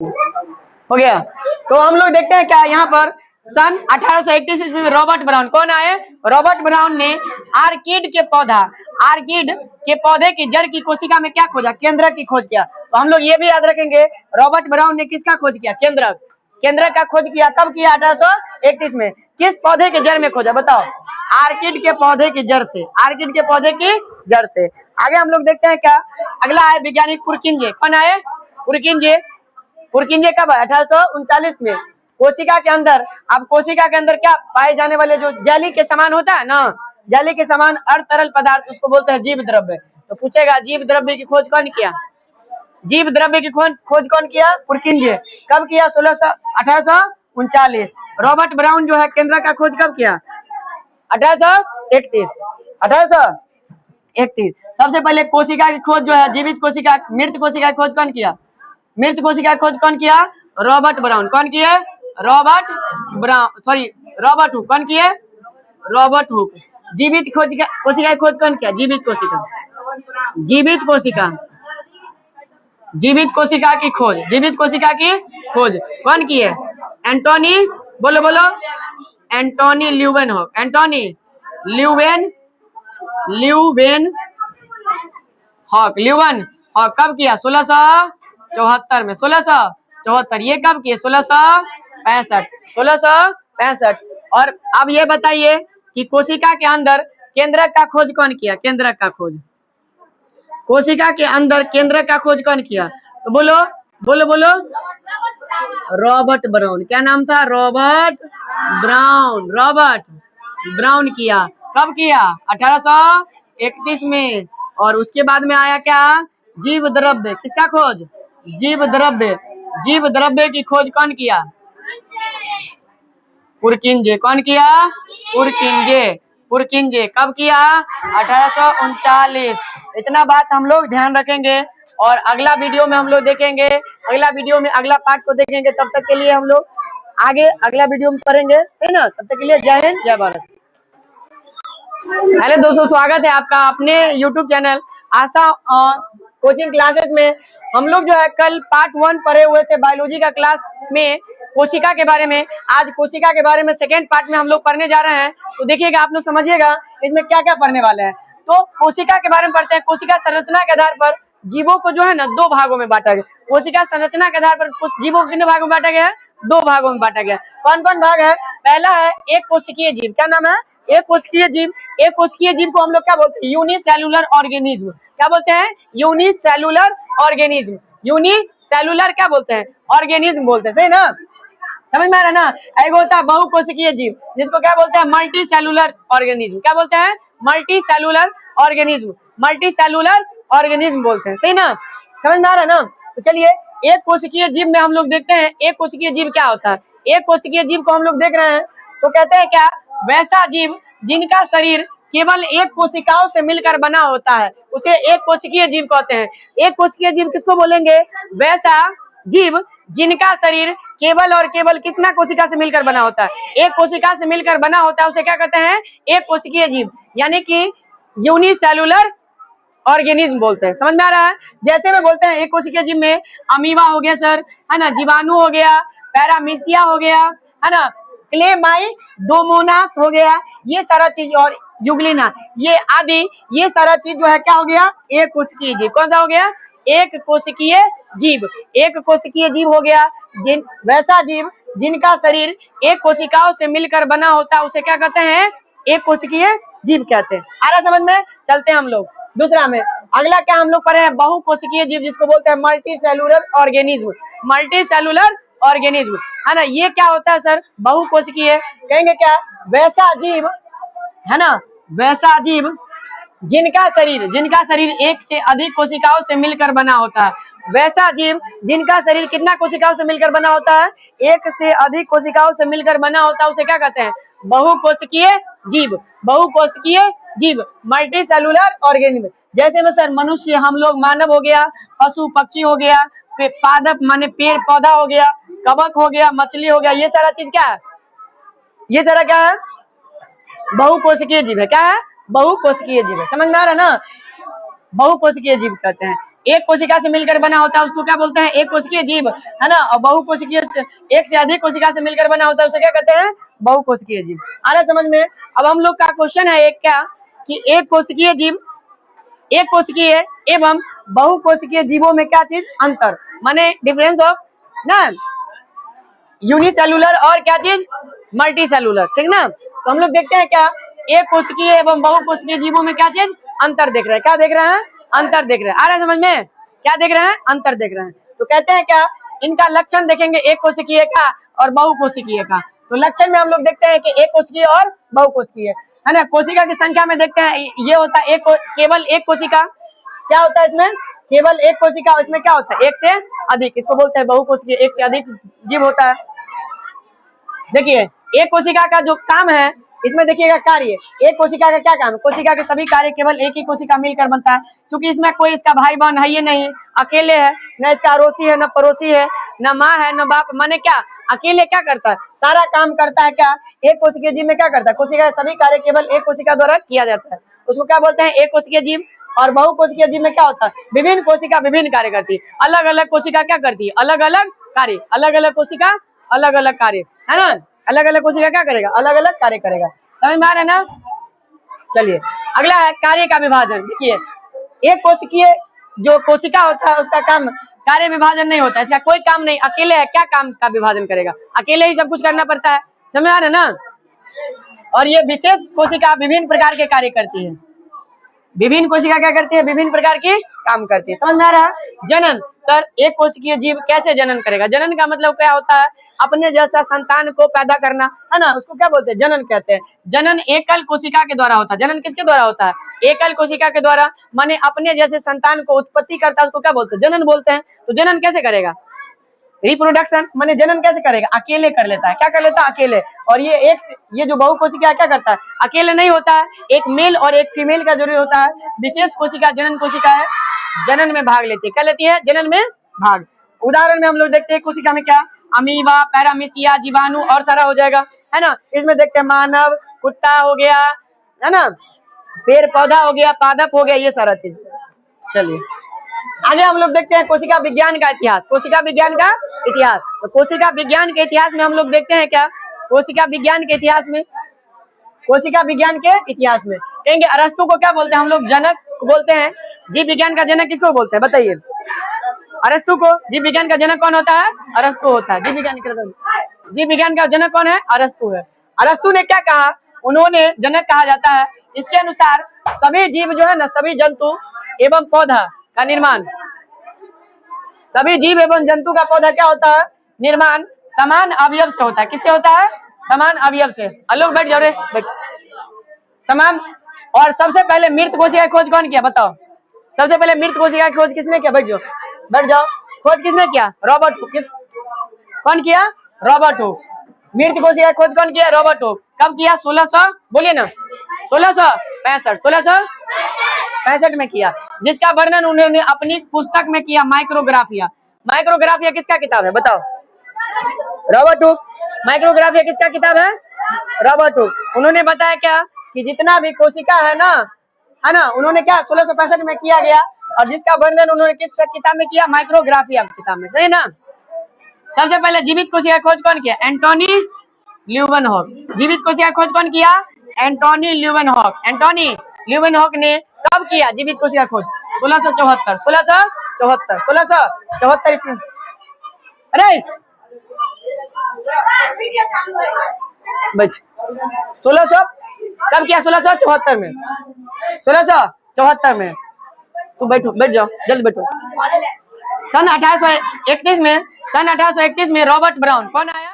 हो गया। तो हम लोग देखते हैं क्या यहाँ पर सन 1831 ईस्वी में रॉबर्ट ब्राउन कौन आए? रॉबर्ट ब्राउन ने आर्किड के पौधे की जड़ की कोशिका में क्या खोजा? केंद्रक की खोज किया। तो हम लोग ये भी याद रखेंगे, रॉबर्ट ब्राउन ने किसका खोज किया? केंद्रक का खोज किया। कब किया? 1831 में। किस पौधे के जड़ में खोजा बताओ? आर्किड के पौधे की जड़ से। आर्किड के पौधे की जड़ से। आगे हम लोग देखते हैं क्या, अगला है वैज्ञानिक पुरकिंजे। कौन आए? पुरकिंजे कब आए? 1839 में। कोशिका के अंदर, अब कोशिका के अंदर क्या पाए जाने वाले जो जेली के समान होता है ना, जेली के समान अर्ध तरल पदार्थ, उसको बोलते हैं जीव द्रव्य। तो पूछेगा जीव द्रव्य की खोज कौन किया? जीव द्रव्य की खोज कौन किया? पुरकिंजे। कब किया? 1839। रॉबर्ट ब्राउन जो है केंद्रक का खोज कब किया? 1831। सबसे पहले कोशिका की खोज जो है, जीवित कोशिका, मृत कोशिका की खोज कौन किया? मृत कोशिका की खोज कौन किया? Robert brown. कौन किए? Robert Hooke. कौन किए? Robert Hooke. जीवित कोशिका की खोज कौन किया? जीवित कोशिका की खोज कौन किए? एंटोनी, बोलो एंटोनी ल्यूवेनहॉक। ल्यूवेनहॉक कब किया? 1674 में। 1674। ये कब किए? 1665। और अब ये बताइए कि कोशिका के अंदर केंद्रक का खोज कौन किया? कोशिका के अंदर केंद्रक का खोज कौन किया? तो बोलो रॉबर्ट ब्राउन। क्या नाम था? रॉबर्ट ब्राउन किया। कब किया? 1831 में। और उसके बाद में आया क्या? जीव द्रव्य। किसका खोज? जीव द्रव्य की खोज कौन किया? पुरकिंजे। कौन किया? पुरकिंजे। कब किया? 1839। इतना बात हम लोग ध्यान रखेंगे और अगला वीडियो में हम लोग देखेंगे, अगला पार्ट को देखेंगे। तब तक के लिए हम लोग आगे अगला वीडियो में करेंगे, सही ना? तब तक के लिए जय हिंद, जय भारत। हेलो दोस्तों, स्वागत है आपका अपने YouTube चैनल आस्था कोचिंग क्लासेस में। हम लोग जो है कल पार्ट 1 पढ़े हुए थे बायोलॉजी का क्लास में, कोशिका के बारे में। आज कोशिका के बारे में सेकेंड पार्ट में हम लोग पढ़ने जा रहे हैं। तो देखिएगा, आप लोग समझिएगा इसमें क्या क्या पढ़ने वाले हैं। तो कोशिका के बारे में पढ़ते हैं। कोशिका संरचना के आधार पर जीवों को जो है ना 2 भागों में बांटा गया। कोशिका संरचना के आधार पर कुछ जीवों को कितने भागों में बांटा गया है? 2 भागों में बांटा गया। कौन कौन भाग है? पहला है एक कोशिकीय जीव। क्या नाम है? एक कोशिकीय जीव। एक कोशिकीय जीव को हम लोग क्या बोलते हैं? Unicellular organism. क्या बोलते हैं? Unicellular organism. यूनिसेलुलर क्या बोलते हैं? ऑर्गेनिज्म बोलते हैं, सही ना? समझ में आ रहा है ना? एक होता है बहुकोशिकीय जीव, जिसको क्या बोलते हैं? Multi cellular organism. क्या बोलते हैं? मल्टी सेलुलर ऑर्गेनिज्म बोलते हैं, सही ना? समझ में आ रहा है ना? तो चलिए, एक कोशिकीय जीव में हम लोग देखते हैं एक कोशिकीय जीव क्या होता है। एक कोशिकीय जीव को हम लोग देख रहे हैं तो कहते हैं क्या? वैसा जीव जिनका शरीर केवल एक कोशिकाओं से मिलकर बना होता है, उसे एक कोशिकीय जीव कहते हैं। एक कोशिकीय जीव किसको बोलेंगे? वैसा जीव जिनका शरीर केवल और केवल कितना कोशिका से मिलकर बना होता है? एक कोशिका से मिलकर बना होता है, उसे क्या कहते हैं? एक कोशिकीय जीव, यानी कि यूनिसेलुलर ऑर्गेनिज्म बोलते हैं। समझ में आ रहा है? जैसे में बोलते हैं एक कोशिकीय जीव में अमीबा हो गया सर, है ना, जीवाणु हो गया, पैरामीशिया हो गया, है ना, क्लेमाइडोमोनास हो गया, ये सारा चीज, और यूग्लिना, ये आदि, ये सारा चीज जो है क्या हो गया? एक कोशिकीय जीव। कौन सा हो गया? एक कोशिकीय जीव। एक कोशिकीय जीव हो गया वैसा जीव जिनका शरीर एक कोशिकाओं से मिलकर बना होता है, उसे क्या कहते हैं? एक कोशिकीय जीव कहते हैं। आ रहा समझ में? चलते हैं हम लोग दूसरा में। अगला क्या हम लोग पढ़े हैं? बहुकोशिकीय जीव, जिसको बोलते हैं multi cellular organism. Multi cellular organism, है ना? ये क्या होता है सर? बहुकोशिकीय। कहेंगे क्या? वैसा जीव, है ना, वैसा जीव जिनका शरीर एक से अधिक कोशिकाओं से मिलकर बना होता है। वैसा जीव जिनका शरीर कितना कोशिकाओं से मिलकर बना होता है? एक से अधिक कोशिकाओं से मिलकर बना होता है, उसे क्या कहते हैं? बहुकोशिकीय जीव। बहुकोशिकीय जीव, मल्टी सेलुलर ऑर्गेनिज्म। जैसे में सर मनुष्य, हम लोग, मानव हो गया, पशु पक्षी हो गया, पादप माने पेड़ पौधा हो गया, कवक हो गया, मछली हो गया, ये सारा चीज क्या है? ये सारा क्या है? बहुकोशिकीय जीव है। क्या है? बहुकोशिकीय जीव है। समझ में आ रहा है ना? बहुकोशिकीय जीव कहते हैं। एक कोशिका से मिलकर बना होता है उसको क्या बोलते हैं, एक कोशिकीय जीव, है ना। और बहुकोशिकीय एक से अधिक कोशिका से मिलकर बना होता है उसे क्या कहते हैं, बहुकोशिकीय जीव। आ रहा समझ में। अब हम लोग का क्वेश्चन है एक क्या कि एक कोशिकीय जीव, एक कोशिकीय एवं बहुकोशिकीय जीवों में क्या चीज अंतर, माने डिफरेंस ऑफ ना यूनिसेलुलर और क्या चीज मल्टी सेलुलर, ठीक ना। तो हम लोग देखते हैं क्या एक कोशिकीय एवं बहुकोशिकीय जीवों में क्या चीज अंतर देख रहे हैं, क्या देख रहे हैं, अंतर देख रहे हैं। आ रहा है समझ में, क्या देख रहे हैं, अंतर देख रहे हैं। तो कहते हैं क्या इनका लक्षण देखेंगे एक कोशिकीय का और बहुकोशिकीय का। तो लक्षण में हम लोग देखते हैं कि एक कोशिकीय और बहुकोशिकीय, है ना। कोशिका की संख्या में देखते हैं ये होता है एक केवल एक कोशिका, क्या होता है इसमें केवल एक कोशिका, इसमें क्या होता है एक से अधिक, इसको बोलते हैं बहुकोशिकीय, एक से अधिक जीव होता है। देखिए एक कोशिका का जो काम है इसमें देखिएगा कार्य, एक कोशिका का क्या काम है, कोशिका के सभी कार्य केवल एक ही कोशिका मिलकर बनता है। क्योंकि इसमें कोई इसका भाई बहन है ये नहीं, अकेले है, न इसका अड़ोसी है, न पड़ोसी है, न माँ है, न बाप, माने क्या अकेले क्या करता है, सारा काम करता है क्या एक कोशिकीय जीव में क्या करता है, कोशिका के सभी कार्य केवल एक कोशिका द्वारा किया जाता है, उसको क्या बोलते हैं एक कोशिकीय जीव। और बहुकोशिकीय जीव में क्या होता है, विभिन्न कोशिका विभिन्न कार्य करती है, अलग अलग कोशिका क्या करती है, अलग अलग कार्य, अलग अलग कोशिका अलग अलग कार्य, है ना। अलग अलग कोशिका क्या करेगा, अलग अलग कार्य करेगा, समझ में आ रहा है ना। चलिए अगला है कार्य का विभाजन। देखिए एक कोशिकीय जो कोशिका होता है उसका काम कार्य विभाजन नहीं होता है, इसका कोई काम नहीं, अकेले है क्या काम का विभाजन करेगा, अकेले ही सब कुछ करना पड़ता है, समझ आ रहा है ना। और ये विशेष कोशिका विभिन्न प्रकार के कार्य करती है, विभिन्न कोशिका क्या करती है, विभिन्न प्रकार के काम करती है, समझ में आ रहा है। जनन, सर एक कोशिकीय जीव कैसे जनन करेगा, जनन का मतलब क्या होता है, अपने जैसा संतान को पैदा करना, है ना, उसको क्या बोलते हैं, जनन कहते हैं। जनन एकल कोशिका के द्वारा होता है, जनन किसके द्वारा होता है, एकल कोशिका के द्वारा, माने अपने जैसे संतान को उत्पत्ति करता है उसको क्या बोलते हैं, जनन बोलते हैं। तो जनन कैसे करेगा, रिप्रोडक्शन, माने जनन कैसे करेगा, अकेले कर लेता है, क्या कर लेता है, अकेले। और ये जो बहु कोशिका क्या करता है, अकेले नहीं होता है, एक मेल और एक फीमेल का जरूरी होता है। विशेष कोशिका जनन कोशिका है, जनन में भाग लेती है, क्या लेती है, जनन में भाग। उदाहरण में हम लोग देखते हैं कोशिका में क्या, अमीबा, पैरामीशिया, जीवाणु और सारा हो जाएगा, है ना। इसमें देखते हैं मानव, कुत्ता हो गया, है ना, पेड़ पौधा हो गया, पादप हो गया, ये सारा चीज। चलिए आगे हम लोग देखते हैं कोशिका विज्ञान का इतिहास, कोशिका विज्ञान का इतिहास। तो कोशिका विज्ञान के इतिहास में हम लोग देखते हैं क्या, कोशिका विज्ञान के इतिहास में, कोशिका विज्ञान के इतिहास में कहेंगे अरस्तु को क्या बोलते हैं हम लोग, जनक बोलते हैं। जीव विज्ञान का जनक किसको बोलते हैं बताइए, अरस्तु को। जीव विज्ञान का जनक कौन होता है, अरस्तु होता है। जीव विज्ञान का जनक कौन है, अरस्तु है। अरस्तु ने क्या कहा, उन्होंने जनक कहा जाता है, इसके अनुसार सभी जीव जो है ना, सभी जंतु एवं पौधा का निर्माण, सभी जीव एवं जंतु का पौधा क्या होता है, निर्माण समान अवयव से होता है। किससे होता है, समान अवयव से। लोग बैठ जाओ रे, बैठ। समान। और सबसे पहले मृत कोशिका की खोज कौन किया बताओ, सबसे पहले मृत कोशिका की खोज किसने किया, बैठ जाओ बैठ जाओ। खोज किसने किया, रॉबर्ट हुक। कौन किया, रॉबर्ट हुक। मृत कोशिका की खोज कौन किया, रॉबर्ट हुक। कब किया, 1600, बोलिए ना, 1665 में किया, जिसका वर्णन उन्होंने अपनी पुस्तक में किया, माइक्रोग्राफिया। माइक्रोग्राफिया किसका किताब है बताओ, रॉबर्ट हुक। माइक्रोग्राफिया किसका किताब है, रॉबर्ट हुक। उन्होंने बताया क्या कि जितना भी कोशिका है ना, उन्होंने क्या 1665 में किया गया, और जिसका वर्णन उन्होंने किस किताब में किया, माइक्रोग्राफिया किताब में, सही ना। सबसे पहले जीवित कोशिका खोज कौन किया, एंटोनी ल्यूवेनहॉक। जीवित कोशिका खोज कौन किया, एंटोनी ल्यूवेनहॉक। एंटोनी ल्यूवेनहॉक ने कब किया जीवित कोशिका खोज, 1674 इसमें। अरे 1600 कब किया, 1674 में, 1674 में। तू बैठो, बैठ जाओ, जल्द बैठो। सन 1831 में रॉबर्ट ब्राउन कौन आया,